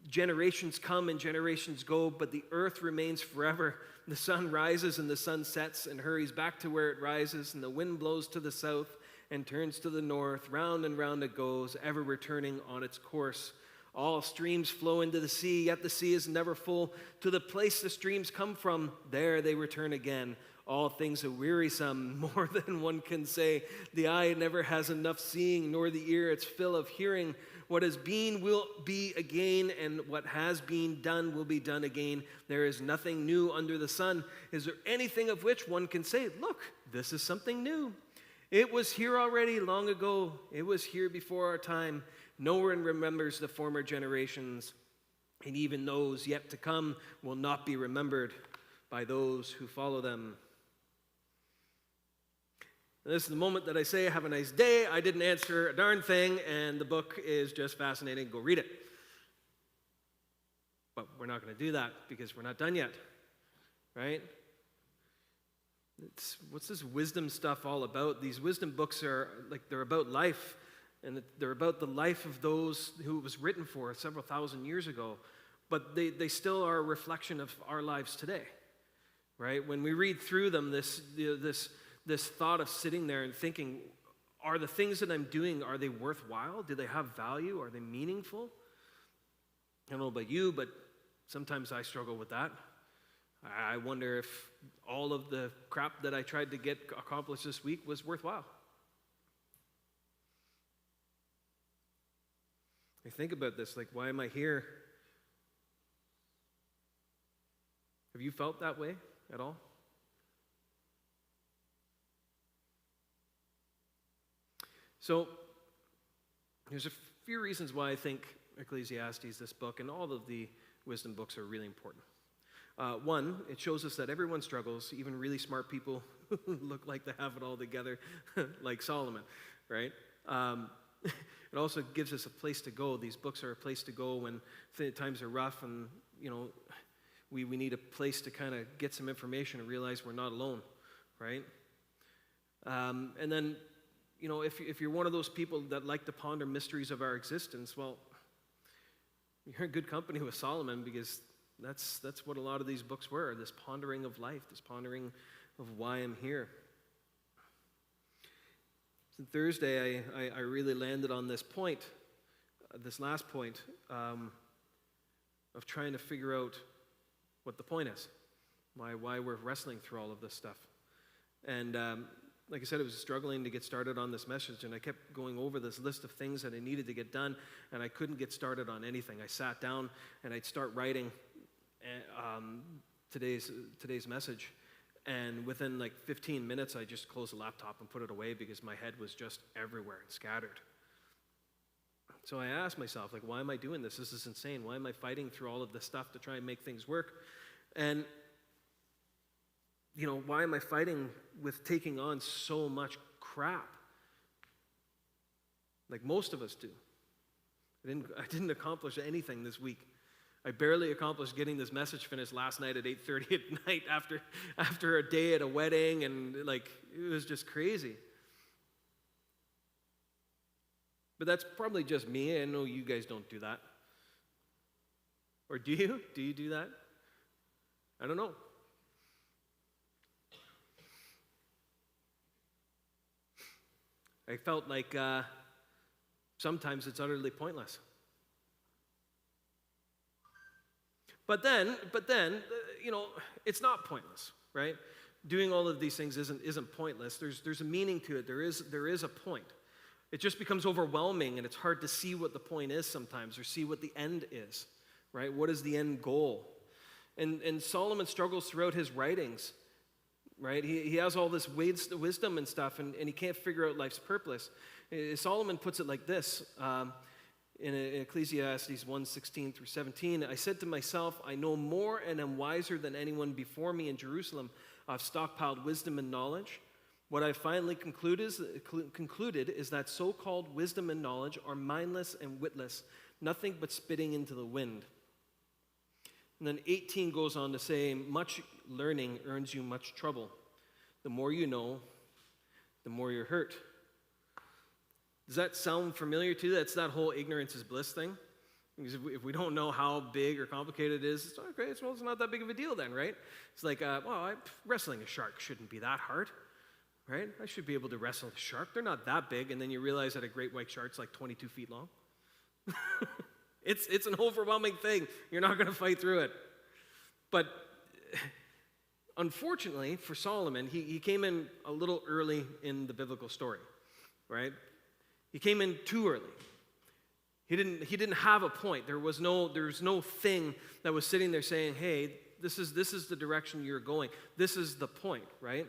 Generations come and generations go, but the earth remains forever. The sun rises and the sun sets and hurries back to where it rises, and the wind blows to the south and turns to the north. Round and round it goes, ever returning on its course. All streams flow into the sea, yet the sea is never full. To the place the streams come from, there they return again. All things are wearisome, more than one can say. The eye never has enough seeing, nor the ear its fill of hearing. What has been will be again, and what has been done will be done again. There is nothing new under the sun. Is there anything of which one can say, look, this is something new? It was here already long ago. It was here before our time. No one remembers the former generations, and even those yet to come will not be remembered by those who follow them. And this is the moment that I say, have a nice day. I didn't answer a darn thing, and the book is just fascinating. Go read it. But we're not going to do that because we're not done yet, right? What's this wisdom stuff all about? These wisdom books are they're about life, and they're about the life of those who it was written for several thousand years ago. But they still are a reflection of our lives today, right? When we read through them, this thought of sitting there and thinking, are the things that I'm doing, are they worthwhile? Do they have value? Are they meaningful? I don't know about you, but sometimes I struggle with that. I wonder if all of the crap that I tried to get accomplished this week was worthwhile. I think about this, why am I here? Have you felt that way at all? So, there's a few reasons why I think Ecclesiastes, this book, and all of the wisdom books are really important. One, it shows us that everyone struggles, even really smart people who look like they have it all together, like Solomon, right? it also gives us a place to go. These books are a place to go when times are rough, and we need a place to kind of get some information and realize we're not alone, right? And then, if you're one of those people that like to ponder mysteries of our existence, well, you're in good company with Solomon, because that's what a lot of these books were, this pondering of life, this pondering of why I'm here. So Thursday, I really landed on this point, this last point, of trying to figure out what the point is, why we're wrestling through all of this stuff. And like I said, I was struggling to get started on this message, and I kept going over this list of things that I needed to get done, and I couldn't get started on anything. I sat down, and I'd start writing today's message, and within like 15 minutes, I just closed the laptop and put it away because my head was just everywhere and scattered. So I asked myself, why am I doing this? This is insane. Why am I fighting through all of this stuff to try and make things work? And why am I fighting with taking on so much crap? Like most of us do. I didn't accomplish anything this week. I barely accomplished getting this message finished last night at 8:30 at night after a day at a wedding, and it was just crazy. But that's probably just me. I know you guys don't do that. Or do you? Do you do that? I don't know. I felt like sometimes it's utterly pointless. But then, it's not pointless, right? Doing all of these things isn't pointless. There's a meaning to it. There is a point. It just becomes overwhelming, and it's hard to see what the point is sometimes, or see what the end is, right? What is the end goal? And Solomon struggles throughout his writings, right? He has all this wisdom and stuff, and he can't figure out life's purpose. Solomon puts it like this, in Ecclesiastes 1:16 through 17, I said to myself, I know more and am wiser than anyone before me in Jerusalem. I've stockpiled wisdom and knowledge. What I finally concluded is that so-called wisdom and knowledge are mindless and witless, nothing but spitting into the wind. And then 18 goes on to say, much learning earns you much trouble. The more you know, the more you're hurt. Does that sound familiar to you? That's that whole ignorance is bliss thing. Because if we don't know how big or complicated it is, it's okay, it's not that big of a deal then, right? It's like, wrestling a shark shouldn't be that hard, right? I should be able to wrestle a shark. They're not that big. And then you realize that a great white shark's like 22 feet long. It's an overwhelming thing. You're not going to fight through it. But unfortunately for Solomon, he came in a little early in the biblical story, right? He came in too early. He didn't have a point. There was no thing that was sitting there saying, hey, this is the direction you're going. This is the point, right?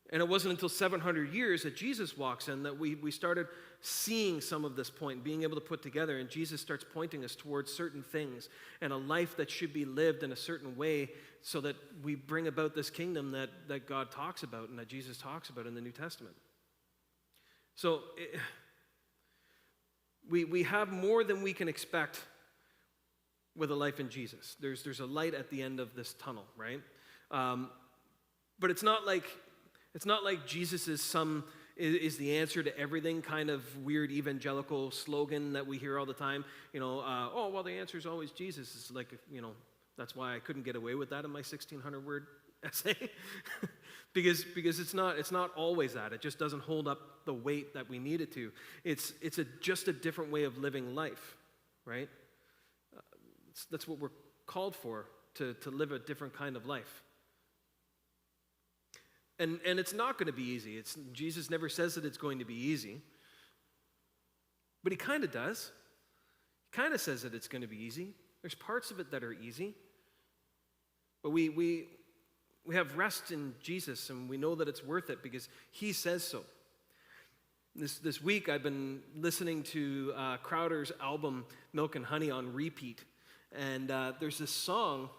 And it wasn't until 700 years that Jesus walks in that we started seeing some of this point, being able to put together, and Jesus starts pointing us towards certain things and a life that should be lived in a certain way so that we bring about this kingdom that God talks about and that Jesus talks about in the New Testament. So we have more than we can expect with a life in Jesus. There's a light at the end of this tunnel, right? But it's not like Jesus is the answer to everything, kind of weird evangelical slogan that we hear all the time. The answer is always Jesus. It's like, that's why I couldn't get away with that in my 1,600-word essay. because it's not always that. It just doesn't hold up the weight that we need it to. It's just a different way of living life, right? That's what we're called for, to live a different kind of life. And it's not going to be easy. Jesus never says that it's going to be easy. But he kind of does. He kind of says that it's going to be easy. There's parts of it that are easy. But we have rest in Jesus, and we know that it's worth it because he says so. This week I've been listening to Crowder's album Milk and Honey on repeat. And there's this song.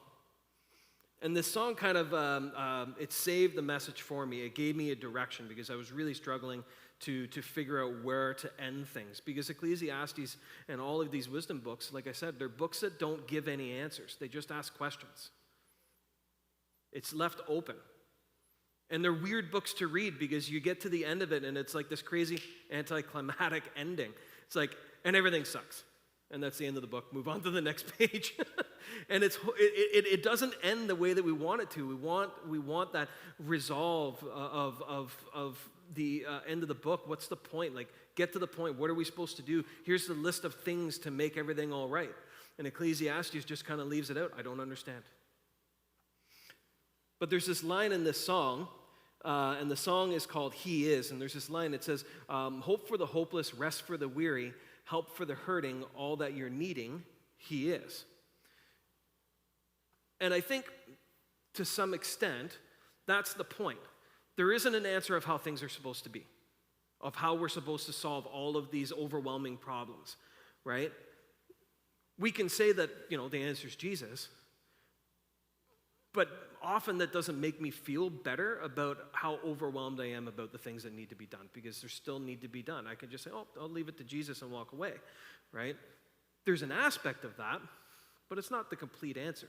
And this song kind of, it saved the message for me. It gave me a direction because I was really struggling to figure out where to end things. Because Ecclesiastes and all of these wisdom books, like I said, they're books that don't give any answers. They just ask questions. It's left open. And they're weird books to read because you get to the end of it and it's like this crazy anticlimactic ending. It's like, and everything sucks. And that's the end of the book. Move on to the next page. And it doesn't end the way that we want it to. We want that resolve of the end of the book. What's the point? Like, get to the point. What are we supposed to do? Here's the list of things to make everything all right. And Ecclesiastes just kind of leaves it out. I don't understand. But there's this line in this song, and the song is called He Is. And there's this line that says, hope for the hopeless, rest for the weary, help for the hurting, all that you're needing, He is. And I think to some extent, that's the point. There isn't an answer of how things are supposed to be, of how we're supposed to solve all of these overwhelming problems, right? We can say that, the answer is Jesus, but often that doesn't make me feel better about how overwhelmed I am about the things that need to be done, because there still need to be done. I can just say, I'll leave it to Jesus and walk away, right? There's an aspect of that, but it's not the complete answer.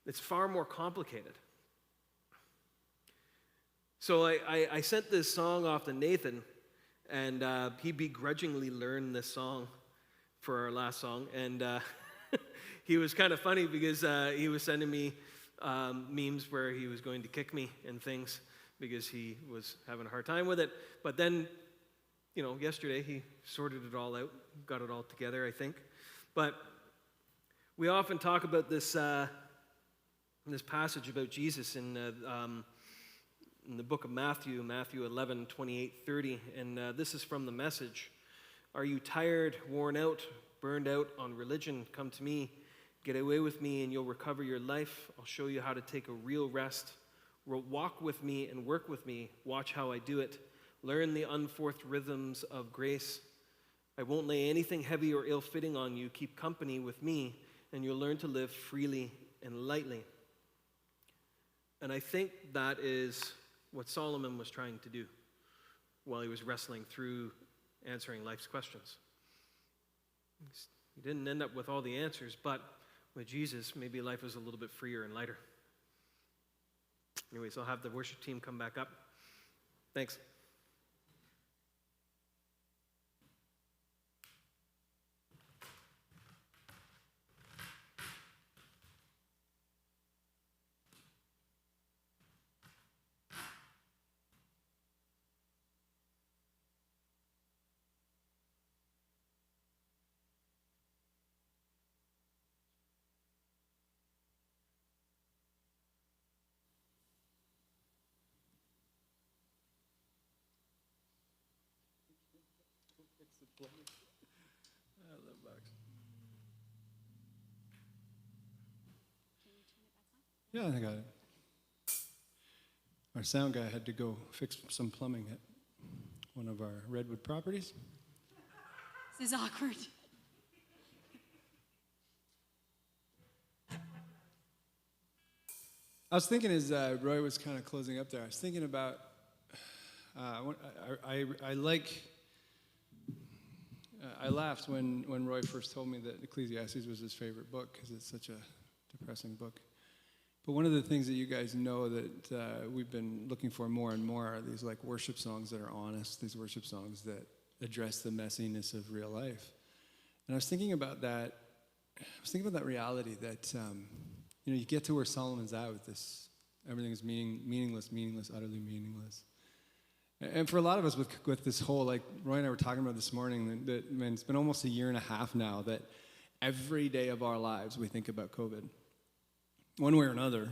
It's far more complicated. So I sent this song off to Nathan, and he begrudgingly learned this song for our last song, and he was kind of funny because he was sending me memes where he was going to kick me and things because he was having a hard time with it. But then, yesterday he sorted it all out, got it all together, I think. But we often talk about this passage about Jesus in the book of Matthew 11, 28, 30. And this is from the Message. Are you tired, worn out, burned out on religion? Come to me. Get away with me and you'll recover your life. I'll show you how to take a real rest. Walk with me and work with me. Watch how I do it. Learn the unforced rhythms of grace. I won't lay anything heavy or ill-fitting on you. Keep company with me and you'll learn to live freely and lightly. And I think that is what Solomon was trying to do while he was wrestling through answering life's questions. He didn't end up with all the answers, but with Jesus, maybe life was a little bit freer and lighter. Anyways, I'll have the worship team come back up. Thanks. I love bugs. Yeah, I got it. Our sound guy had to go fix some plumbing at one of our Redwood properties. This is awkward. I was thinking as Roy was kind of closing up there, I was thinking about, I laughed when Roy first told me that Ecclesiastes was his favorite book because it's such a depressing book. But one of the things that you guys know that we've been looking for more and more are these like worship songs that are honest, these worship songs that address the messiness of real life. And I was thinking about that. I was thinking about that reality that you get to where Solomon's at with this. Everything is meaningless, utterly meaningless. And for a lot of us with this whole, like Roy and I were talking about this morning, that man, it's been almost a year and a half now that every day of our lives we think about COVID. One way or another,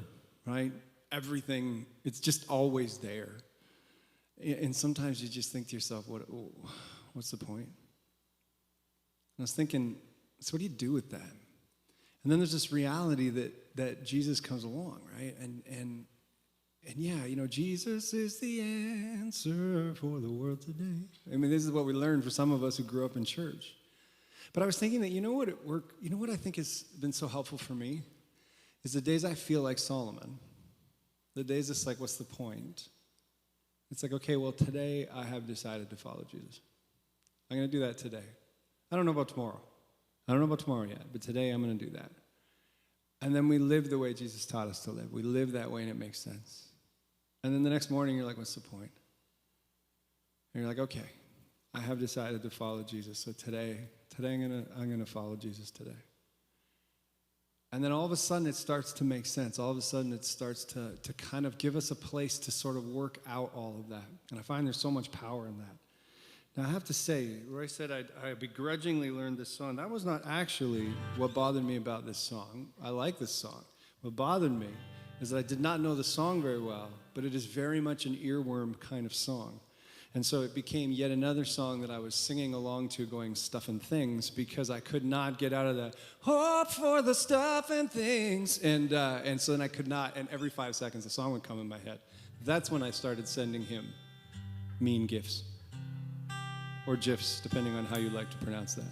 right? Everything, it's just always there. And sometimes you just think to yourself, what's the point? And I was thinking, so what do you do with that? And then there's this reality that Jesus comes along, right? And yeah, Jesus is the answer for the world today. I mean, this is what we learned for some of us who grew up in church. But I was thinking that, what I think has been so helpful for me is the days I feel like Solomon. The days it's like, what's the point? It's like, okay, well, today I have decided to follow Jesus. I'm going to do that today. I don't know about tomorrow. I don't know about tomorrow yet, but today I'm going to do that. And then we live the way Jesus taught us to live. We live that way and it makes sense. And then the next morning you're like, what's the point? And you're like, okay, I have decided to follow Jesus. So today I'm gonna follow Jesus today. And then all of a sudden it starts to make sense. All of a sudden it starts to kind of give us a place to sort of work out all of that. And I find there's so much power in that. Now I have to say, Roy said I begrudgingly learned this song. That was not actually what bothered me about this song. I like this song. What bothered me is that I did not know the song very well, but it is very much an earworm kind of song. And so it became yet another song that I was singing along to, going stuff and things, because I could not get out of the hope for the stuff and things. And so then I could not, and every 5 seconds the song would come in my head. That's when I started sending him mean gifts. Or GIFs, depending on how you like to pronounce that.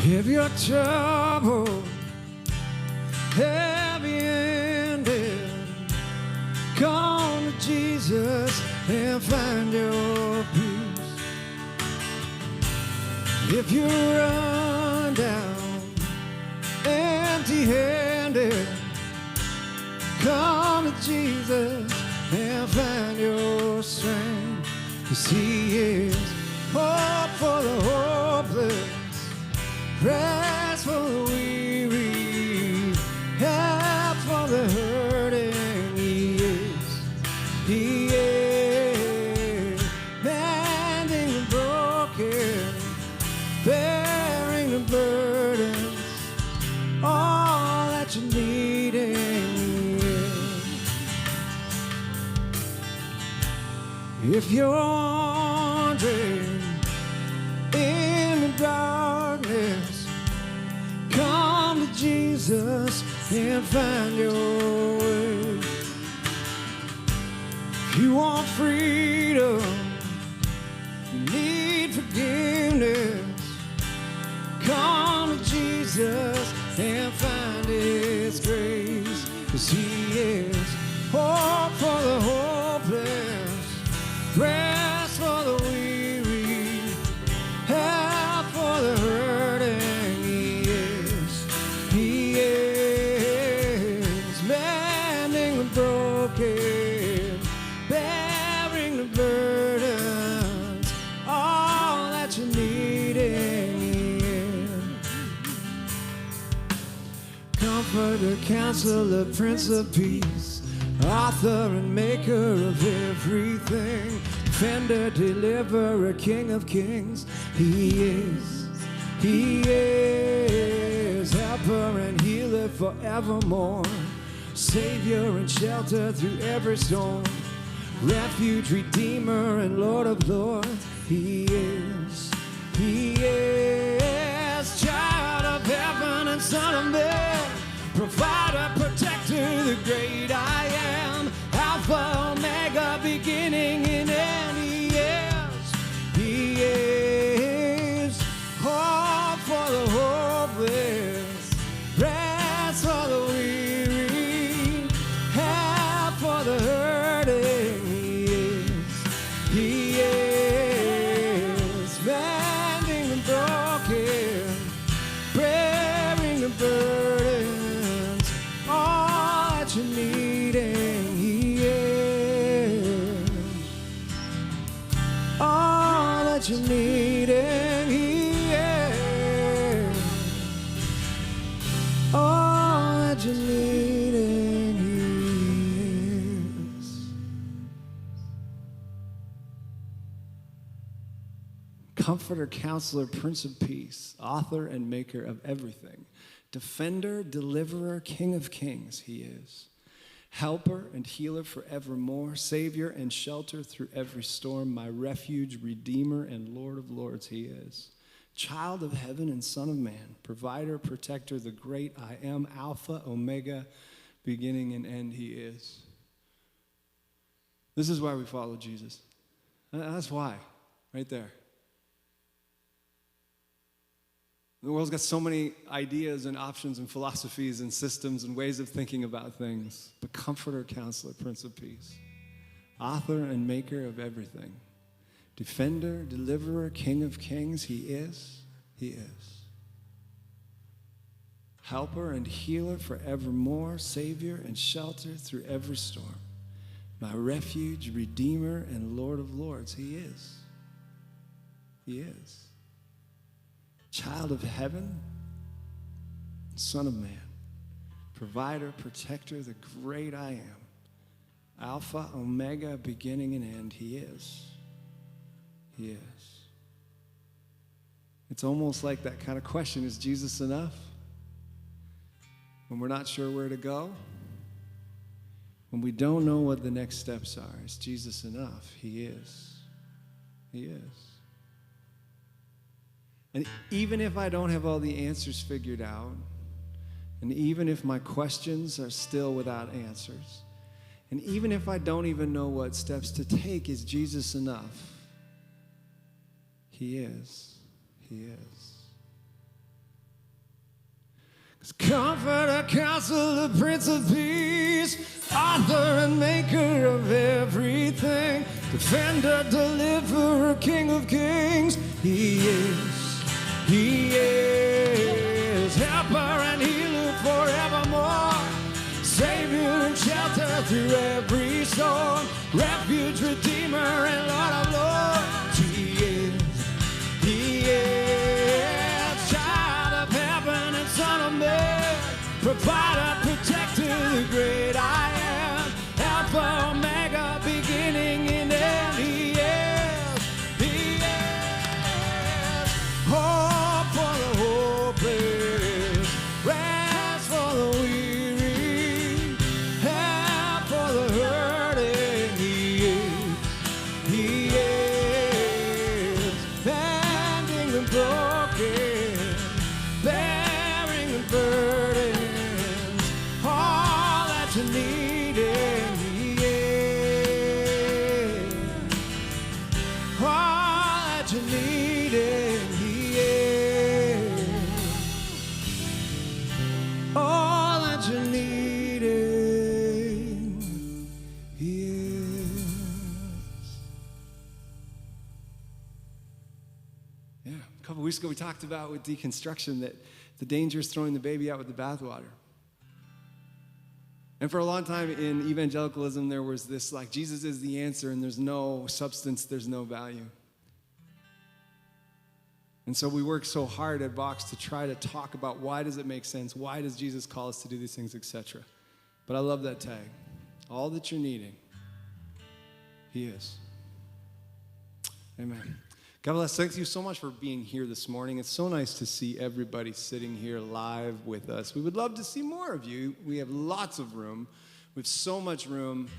If you're troubled, heavy-handed, come to Jesus and find your peace. If you run down empty-handed, come to Jesus and find your strength. 'Cause He is hope for the hopeless, rest for the weary, help for the hurting. He is mending the broken, bearing the burdens, all that you need in He is. If you're wandering in the darkness, come to Jesus and find your way. If you want freedom, you need forgiveness, come to Jesus and find His grace. 'Cause He is hope for the hopeless, rest for the weary, help for the hurting. He is mending the broken, bearing the burdens, all that you need in Him. Comforter, Counselor, Prince of Peace, Author and Maker of everything, Defender, Deliverer, King of Kings. He is Helper and Healer forevermore, Savior and shelter through every storm, Refuge, Redeemer, and Lord of Lords. He is Child of Heaven and Son of Man, Provider, Protector, the great I am, Alpha, Omega, beginning and end. He is hope for the hopeless, rest for the weary, help for the hurting. He is mending the broken, bearing the burdens, all that you need in He is. All that you need in He is. All that you need in He is. Comforter, Counselor, Prince of Peace, Author and Maker of everything, Defender, Deliverer, King of Kings. He is. Helper and healer forevermore, Savior and shelter through every storm, my refuge, Redeemer, and Lord of Lords he is. Child of heaven and Son of man, provider, protector, the great I am, Alpha, Omega, beginning and end he is. This is why we follow Jesus. That's why, right there. The world's got so many ideas and options and philosophies and systems and ways of thinking about things. But Comforter, Counselor, Prince of Peace, author and maker of everything, defender, deliverer, King of kings, he is. He is. Helper and healer forevermore, Savior and shelter through every storm, my refuge, Redeemer, and Lord of Lords, he is. He is. Child of heaven, Son of man, provider, protector, the great I am, Alpha, Omega, beginning and end, he is. He is. It's almost like that kind of question, is Jesus enough? When we're not sure where to go, when we don't know what the next steps are, is Jesus enough? He is. He is. And even if I don't have all the answers figured out, and even if my questions are still without answers, and even if I don't even know what steps to take, is Jesus enough? He is. He is. 'Cause Comforter, Counselor, Prince of Peace, author and maker of everything, defender, deliverer, King of kings, he is. He is. Helper and healer forevermore, Savior and shelter through every storm, refuge, Redeemer, and Lord of Lords, he is. He is. Child of heaven and Son of man, provider, protector, the great I am, Alpha, Omega, beginning and end, he is. He is. Hope for the hopeless, rest for the weary, help for the hurting, he is. He is. Mending the broken, bearing the burdens, all that you need in he is. All that you need in he is. All that you need in he is. Yeah, a couple weeks ago we talked about with deconstruction that the danger is throwing the baby out with the bathwater. And for a long time in evangelicalism, there was this like, Jesus is the answer and there's no substance, there's no value. And so we work so hard at Vox to try to talk about why does it make sense, why does Jesus call us to do these things, etc. But I love that tag. All that you're needing, he is. Amen. God bless. Thank you so much for being here this morning. It's so nice to see everybody sitting here live with us. We would love to see more of you. We have lots of room. We have so much room.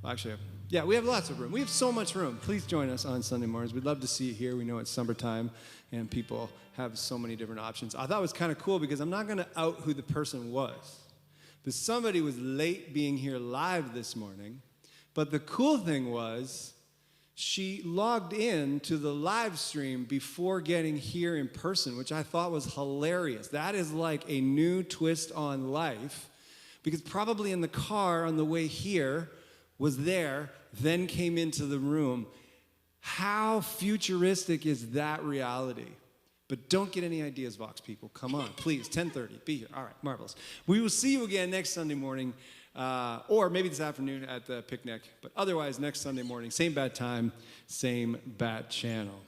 Actually, yeah, we have lots of room. We have so much room. Please join us on Sunday mornings. We'd love to see you here. We know it's summertime, and people have so many different options. I thought it was kind of cool because I'm not going to out who the person was. But somebody was late being here live this morning. But the cool thing was, she logged in to the live stream before getting here in person, which I thought was hilarious. That is like a new twist on life, because probably in the car on the way here was there, then came into the room. How futuristic is that reality? But don't get any ideas, Vox people. Come on, please, 10:30, be here. All right, marvelous. We will see you again next Sunday morning. Or maybe this afternoon at the picnic. But otherwise, next Sunday morning, same bad time, same bad channel.